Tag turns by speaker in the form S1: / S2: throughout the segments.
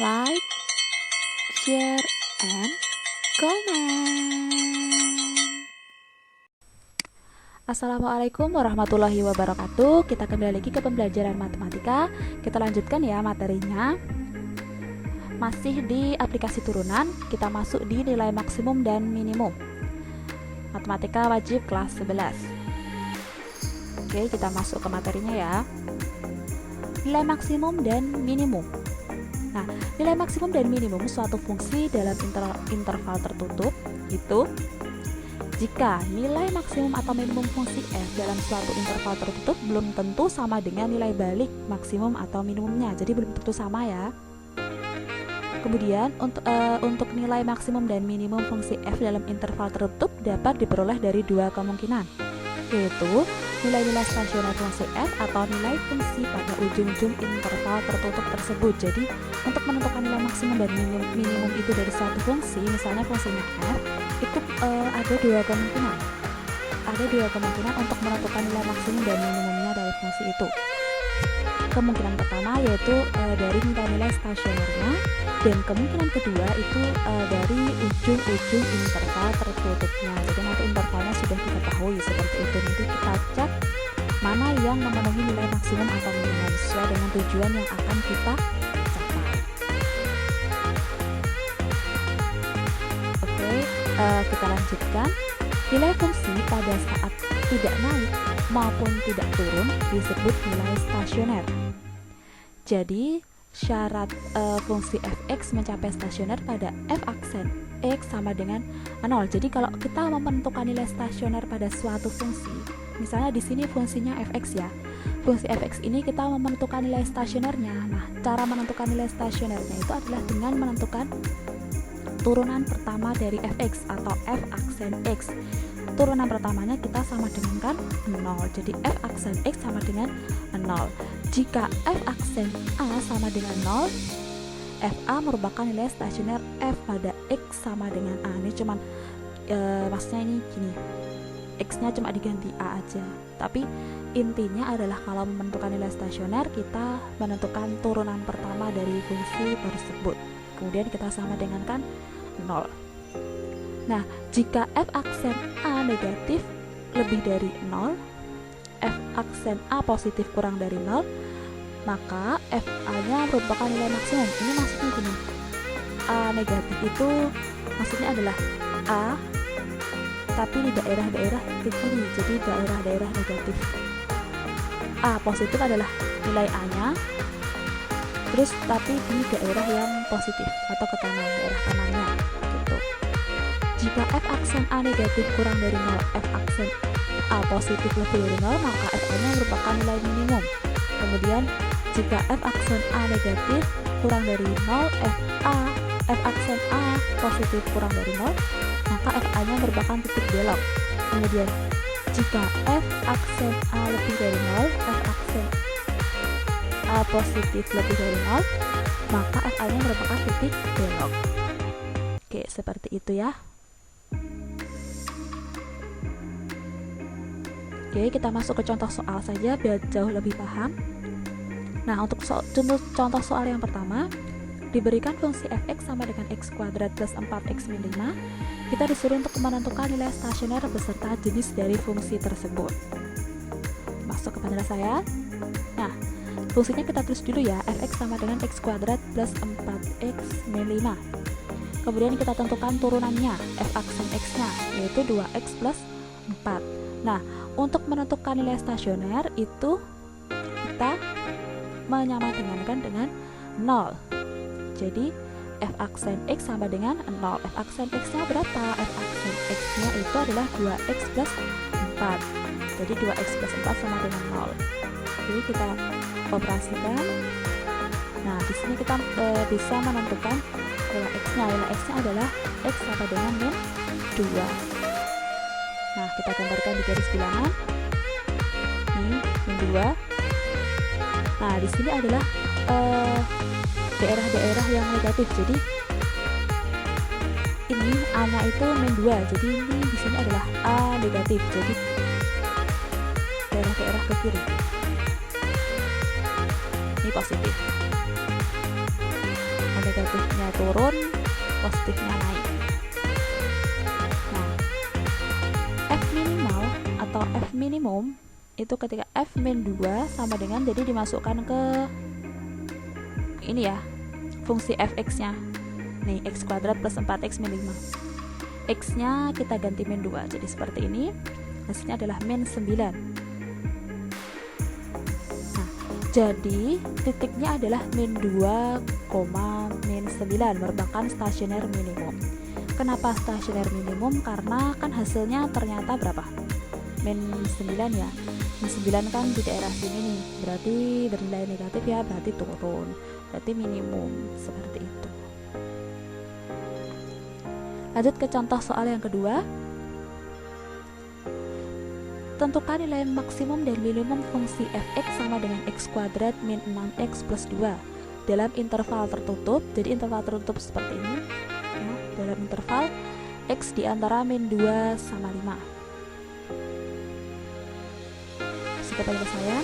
S1: like, share, and comment. Assalamualaikum warahmatullahi wabarakatuh. Kita kembali lagi ke pembelajaran matematika. Kita lanjutkan ya materinya. Masih di aplikasi turunan, kita masuk di nilai maksimum dan minimum. Matematika wajib kelas 11. Oke, kita masuk ke materinya ya. Nilai maksimum dan minimum. Nah, nilai maksimum dan minimum suatu fungsi dalam interval tertutup itu jika nilai maksimum atau minimum fungsi f dalam suatu interval tertutup belum tentu sama dengan nilai balik maksimum atau minimumnya. Jadi belum tentu sama ya. Kemudian untuk nilai maksimum dan minimum fungsi f dalam interval tertutup dapat diperoleh dari dua kemungkinan, yaitu nilai-nilai stasioner fungsi f atau nilai fungsi pada ujung-ujung interval tertutup tersebut. Jadi untuk menentukan nilai maksimum dan minimum itu dari suatu fungsi, misalnya fungsinya f, itu ada dua kemungkinan. Ada dua kemungkinan untuk menentukan nilai maksimum dan minimumnya dari fungsi itu. Kemungkinan pertama yaitu dari nilai-nilai stasionernya, dan kemungkinan kedua itu dari ujung-ujung interval tertutupnya. Jadi nanti intervalnya sudah diketahui seperti itu. Nanti kita cek mana yang memenuhi nilai maksimum atau minimum sesuai dengan tujuan yang akan kita capai. Oke, kita lanjutkan. Nilai fungsi pada saat tidak naik maupun tidak turun disebut nilai stasioner. Jadi syarat fungsi fx mencapai stasioner pada f aksen x sama dengan 0. Jadi kalau kita menentukan nilai stasioner pada suatu fungsi, misalnya di sini fungsinya fx ya. Fungsi fx ini kita menentukan nilai stasionernya. Nah, cara menentukan nilai stasionernya itu adalah dengan menentukan turunan pertama dari fx atau f aksen x. Turunan pertamanya kita sama dengan kan 0. Jadi f aksen x sama dengan 0. Jika f aksen a sama dengan 0, fa merupakan nilai stasioner f pada x sama dengan a. Ini cuman maksudnya ini gini, x nya cuma diganti a aja. Tapi intinya adalah kalau menentukan nilai stasioner, kita menentukan turunan pertama dari fungsi tersebut. Kemudian kita sama dengan kan 0. Nah, jika f aksen a negatif lebih dari 0, f aksen a positif kurang dari 0, maka fa nya merupakan nilai maksimum. Ini maksudnya gini, a negatif itu maksudnya adalah a tapi di daerah-daerah ke kiri, jadi daerah-daerah negatif. A positif adalah nilai a nya, terus tapi di daerah yang positif atau ke kanan, daerah kanannya gitu. Jika f aksen a negatif kurang dari 0, f aksen a positif lebih dari 0, maka fa nya merupakan nilai minimum. Kemudian jika f aksen a negatif kurang dari 0, f aksen a positif kurang dari 0, maka fa nya merupakan titik belok. Kemudian jika f aksen a lebih dari 0, f aksen a positif lebih dari 0, maka fa nya merupakan titik belok. Oke, seperti itu ya. Oke, kita masuk ke contoh soal saja biar jauh lebih paham. Nah, untuk contoh soal yang pertama, diberikan fungsi fx sama dengan x kuadrat plus 4x min 5. Kita disuruh untuk menentukan nilai stasioner beserta jenis dari fungsi tersebut. Masuk ke penjelasan saya. Nah, fungsinya kita tulis dulu ya, fx sama dengan x kuadrat plus 4x min 5. Kemudian kita tentukan turunannya, f aksen x-nya, yaitu 2x plus 4. Nah, untuk menentukan nilai stasioner itu kita menyamakan dengan 0. Jadi f aksen x sama dengan 0. F aksen x-nya berapa? F aksen x-nya itu adalah 2x plus 4. Jadi 2x plus 4 sama dengan 0. Jadi kita operasikan. Nah, di sini kita bisa menentukan nilai x-nya. Nilai x-nya adalah x sama dengan min 2. Nah, kita gambarkan di garis bilangan. Ini min 2. Nah, di sini adalah daerah-daerah yang negatif. Jadi ini a-nya itu min 2. Jadi ini di sini adalah a negatif. Jadi daerah-daerah ke kiri. Ini positif. negatifnya turun, positifnya naik. Nah, F minimal atau F minimum itu ketika F min 2 sama dengan, jadi dimasukkan ke ini ya, fungsi fx nya nih, x kuadrat plus 4x min 5. X nya kita ganti min 2, jadi seperti ini, hasilnya adalah min 9. Nah, jadi titiknya adalah min 2, min 9 merupakan stasioner minimum. Kenapa stasioner minimum? Karena kan hasilnya ternyata berapa? Min 9 ya. Min 9 kan di daerah sini nih, berarti bernilai negatif ya, berarti turun, berarti minimum, seperti itu. Lanjut ke contoh soal yang kedua. Tentukan nilai maksimum dan minimum fungsi fx sama dengan x kuadrat min 6x plus 2 dalam interval tertutup. Jadi interval tertutup seperti ini ya, dalam interval x di antara min 2 sama 5. Sudah pada saya.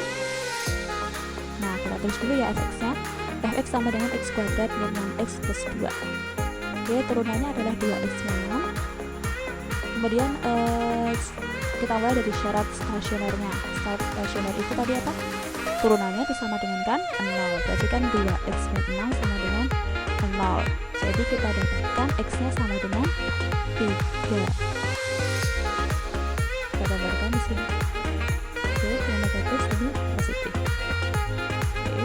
S1: Nah, kita tulis dulu ya fx nya. Fx sama dengan x kuadrat min 6x plus 2. Oke, turunannya adalah 2x min 6. Kemudian kita mulai dari syarat stasionernya. Syarat stasioner itu tadi apa? Turunannya sama dengan kan 0. Berarti kan 2x min 6 sama dengan 0. Jadi kita dapatkan x-nya sama dengan 3. Kita gambarkan di sini. Oke, yang negatif ini positif. Oke.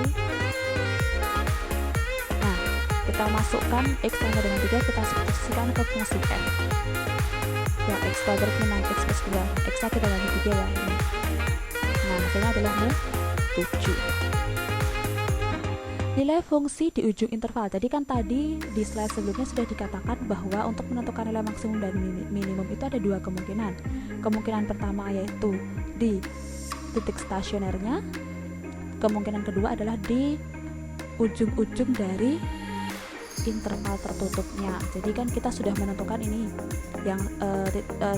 S1: Nah, kita masukkan x sama dengan 3, kita substitusikan ke fungsi f. Ya, x kuadrat min 6x plus 2. X nya kita ganti 3 ya ini. Nah, hasilnya adalah min 7. Nilai fungsi di ujung interval. Jadi kan tadi di slide sebelumnya sudah dikatakan bahwa untuk menentukan nilai maksimum dan minimum itu ada dua kemungkinan. Kemungkinan pertama yaitu di titik stasionernya. Kemungkinan kedua adalah di ujung-ujung dari interval tertutupnya. Jadi kan kita sudah menentukan ini yang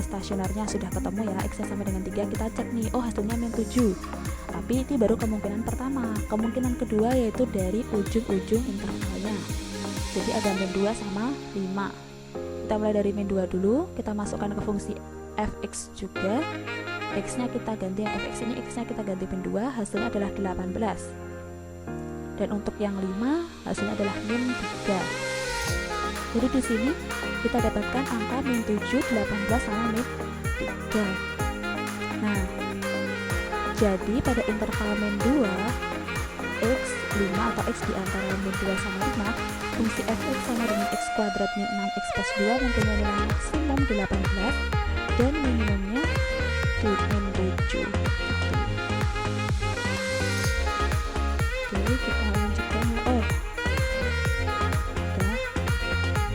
S1: stasionernya sudah ketemu ya, x-nya sama dengan 3, kita cek nih, oh hasilnya min 7. Tapi ini baru kemungkinan pertama. Kemungkinan kedua yaitu dari ujung-ujung intervalnya. Jadi ada min 2 sama 5. Kita mulai dari min 2 dulu, kita masukkan ke fungsi fx juga. X-nya kita ganti yang fx ini, x-nya kita ganti min 2, hasilnya adalah 18. Dan untuk yang 5 hasilnya adalah min 3. Jadi di sini kita dapatkan angka min 7, 18 sama min 3. Nah, jadi pada interval min 2 x 5 atau x di antara min 2 sama 5, fungsi fx sama dengan x kuadrat min 6x plus 2 mempunyai nilai maksimum 18 dan minimumnya min 7. Jadi kita lanjutkan ya. Oh, udah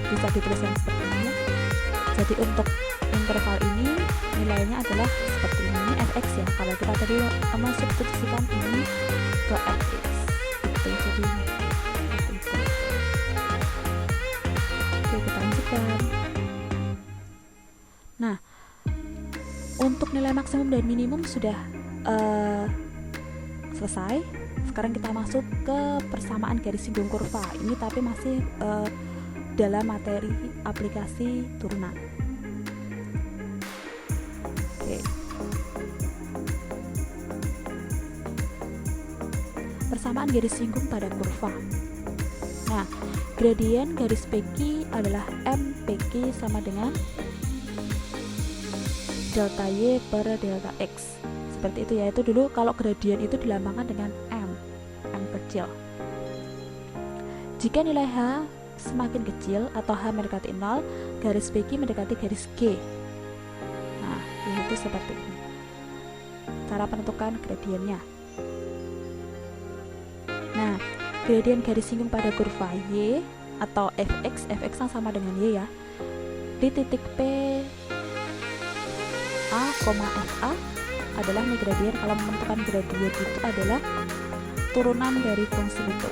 S1: bisa dituliskan seperti ini ya. Jadi untuk interval ini nilainya adalah seperti ini. Ini fx ya, kalau kita tadi substitusikan ini ke fx itu, jadi seperti itu. Oke, kita lanjutkan. Nah, untuk nilai maksimum dan minimum sudah selesai. Sekarang kita masuk ke persamaan garis singgung kurva. Ini tapi masih dalam materi aplikasi turunan. Oke. Persamaan garis singgung pada kurva. Nah, gradien garis PQ adalah M PQ sama dengan delta Y per delta X. Seperti itu ya, itu dulu kalau gradien itu dilambangkan dengan M kecil. Jika nilai H semakin kecil atau H mendekati 0, garis PQ mendekati garis G. Nah, yaitu seperti ini cara penentukan gradiennya. Nah, gradien garis singgung pada kurva Y atau fx yang sama dengan Y ya, di titik P A, FA adalah nih gradien. Kalau menentukan gradien itu adalah turunan dari fungsi itu,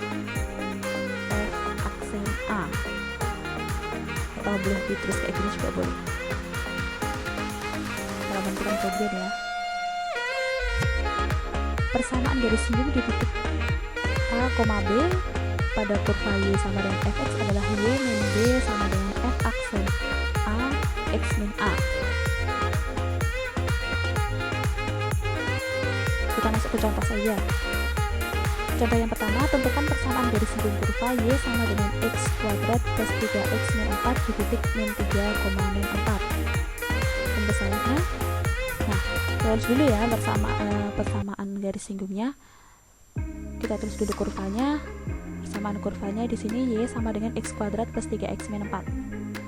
S1: f aksen A, atau boleh ditulis kayak gini juga boleh kalau menentukan gradien ya. Persamaan garis singgung di titik A, B pada kurva Y sama dengan fx adalah Y min B sama dengan f aksen A x min A. Kita masuk ke contoh saja. Contoh yang pertama, tentukan persamaan garis singgung kurva Y sama dengan x kuadrat plus 3x min 4 di titik min 3, min 4. Pembesarannya, nah, tulis dulu ya persamaan garis singgungnya. Kita tulis dulu kurvanya. Persamaan kurvanya di sini Y sama dengan x kuadrat plus 3x min 4.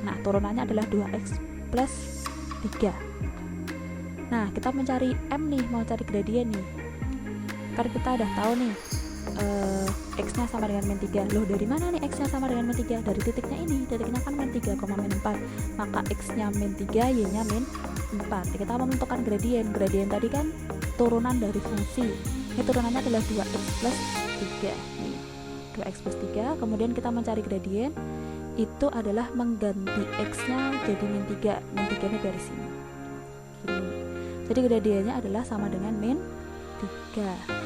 S1: Nah, turunannya adalah 2x plus 3. Nah, kita mencari M nih, mau cari gradien nih. Kan kita udah tahu nih x-nya sama dengan min 3. Loh, dari mana nih x-nya sama dengan min 3? Dari titiknya ini, titiknya kan min 3, min 4. Maka x-nya min 3, y-nya min 4. Kita mau menentukan gradien. Gradien tadi kan turunan dari fungsi. Ini turunannya adalah 2x plus 3. Nih, 2x plus 3. Kemudian kita mencari gradien. Itu adalah mengganti x-nya jadi min 3. Min 3-nya dari sini. Gini. Jadi gradiennya adalah sama dengan min 3.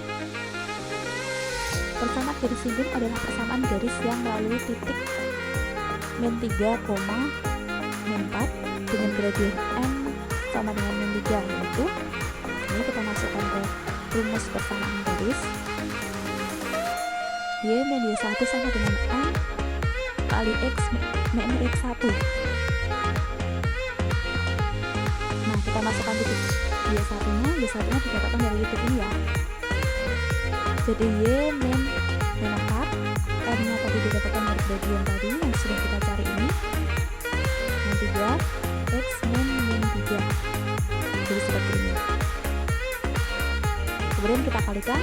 S1: Persamaan garis singgung adalah persamaan garis yang melalui titik min 3, min 4 dengan gradien M sama dengan min 3, yaitu ini kita masukkan ke rumus persamaan garis Y min Y1 sama dengan M kali X min X1. Nah, kita masukkan titik Y1-nya didapatkan dari titik ini ya. Jadi Y min 4, M-nya tadi didapatkan dari gradien tadi yang sudah kita cari ini, min 3, X min 3. Jadi seperti ini. Kemudian kita kalikan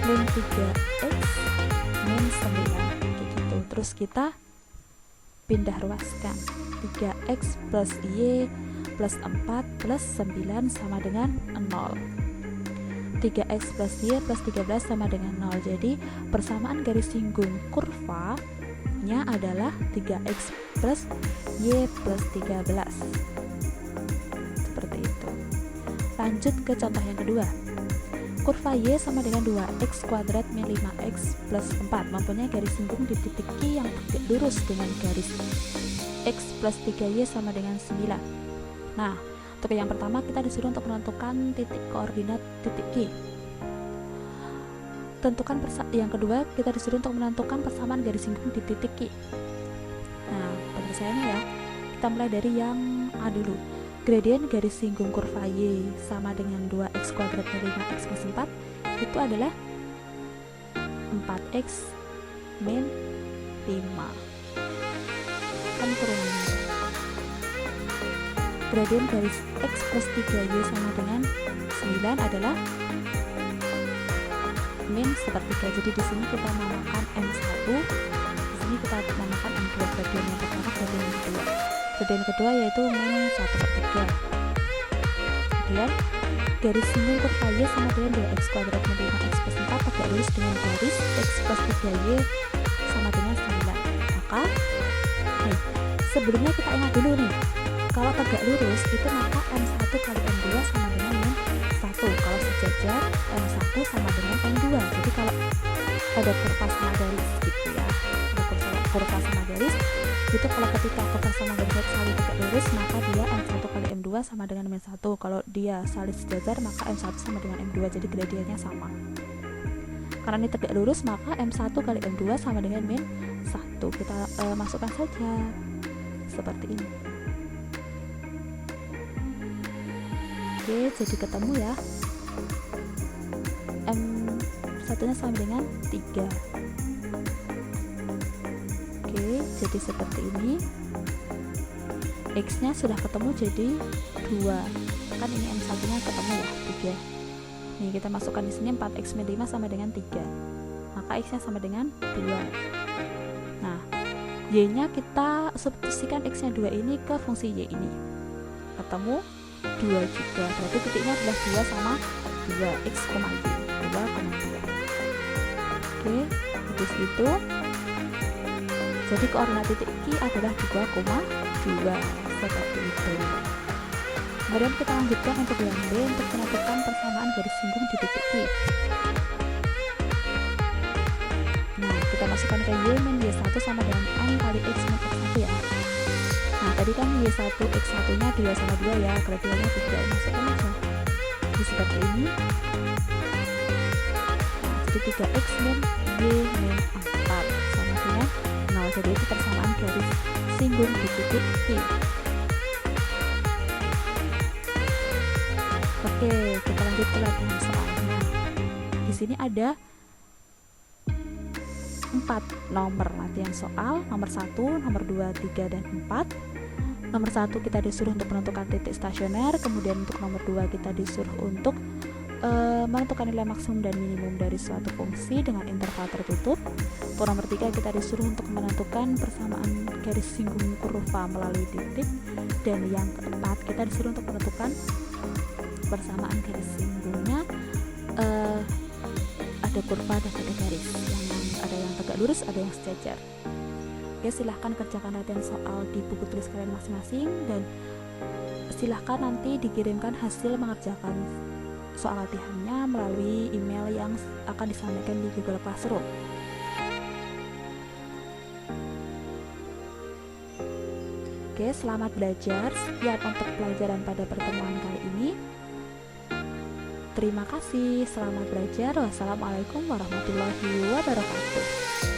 S1: min 3X min 9, kayak gitu. Terus kita pindah ruaskan. 3X plus Y plus 4 plus 9 sama dengan 0. 3x plus y plus 13 sama dengan 0. Jadi persamaan garis singgung kurvanya adalah 3x plus y plus 13. Seperti itu. Lanjut ke contoh yang kedua. Kurva y sama dengan 2x kuadrat min 5x plus 4 mempunyai garis singgung di titik Q yang tegak lurus dengan garis x plus 3y sama dengan 9. Nah, untuk yang pertama kita disuruh untuk menentukan titik koordinat titik Q. Yang kedua kita disuruh untuk menentukan persamaan garis singgung di titik Q. Nah, penyelesaiannya ya. Kita mulai dari yang A dulu. Gradien garis singgung kurva Y sama dengan 2x kuadrat min 5x plus 4 itu adalah 4x min 5. Kan turunannya. Gradien garis x plus 3y sama dengan 9 adalah min sepertiga. Jadi di sini kita namakan M1, di sini kita namakan M2. Gradien yang pertama, gradien yang kedua. Gradien kedua yaitu min 1/3. Kemudian garis singgung kurva Y sama dengan 2x kuadrat min 5x plus 4 tegak lurus dengan garis x plus 3y sama dengan 9. Maka sebelumnya kita ingat dulu nih, kalau tegak lurus itu maka M1 kali M2 sama dengan min 1. Kalau sejajar M1 sama dengan M2. Jadi kalau ada kurva sama garis gitu ya, ada kurva sama garis itu kalau ketika kurva sama garis saling tegak lurus maka dia M1 kali M2 sama dengan min 1. Kalau dia saling sejajar maka M1 sama dengan M2. Jadi gradiennya sama. Karena ini tegak lurus maka M1 kali M2 sama dengan min 1. Kita masukkan saja seperti ini. Oke, jadi ketemu ya. M1 nya sama dengan 3. Oke, jadi seperti ini. X nya sudah ketemu jadi 2. Kan ini M1 nya ketemu ya, 3. Nih kita masukkan di sini 4x min 5 sama dengan 3. Maka X nya sama dengan 2. Nah, Y nya kita substitusikan X nya 2 ini ke fungsi Y ini. Ketemu 2 juga, berarti titiknya adalah 2 sama 2, x, y, 2,2. Oke, habis itu jadi koordinat titik Q adalah 2,2 seperti itu. Kemudian kita lanjutkan untuk yang B untuk menentukan persamaan garis singgung di titik Q. Nah, kita masukkan ke Y min Y1 sama dengan N kali X min X1 ya. Nah tadi kan Y1 X1 nya 2 sama 2 ya, kelebihannya 3, masukkan aja jadi seperti ini. Nah, jadi 3X min Y min 4 sama dengan 0, jadi itu persamaan garis singgung di titik P. Oke, kita lanjut ke latihan soalnya. Di sini ada 4 nomor latihan soal, nomor 1, nomor 2, 3, dan 4. Nomor 1 kita disuruh untuk menentukan titik stasioner, kemudian untuk nomor 2 kita disuruh untuk menentukan nilai maksimum dan minimum dari suatu fungsi dengan interval tertutup. Untuk nomor 3 kita disuruh untuk menentukan persamaan garis singgung kurva melalui titik, dan yang keempat kita disuruh untuk menentukan persamaan garis singgungnya ada kurva dan ada garis, ada yang tegak lurus, ada yang sejajar. Oke, silahkan kerjakan latihan soal di buku tulis kalian masing-masing, dan silahkan nanti dikirimkan hasil mengerjakan soal latihannya melalui email yang akan disampaikan di Google Classroom. Oke, selamat belajar. Sekian untuk pelajaran pada pertemuan kali ini. Terima kasih, selamat belajar. Wassalamualaikum warahmatullahi wabarakatuh.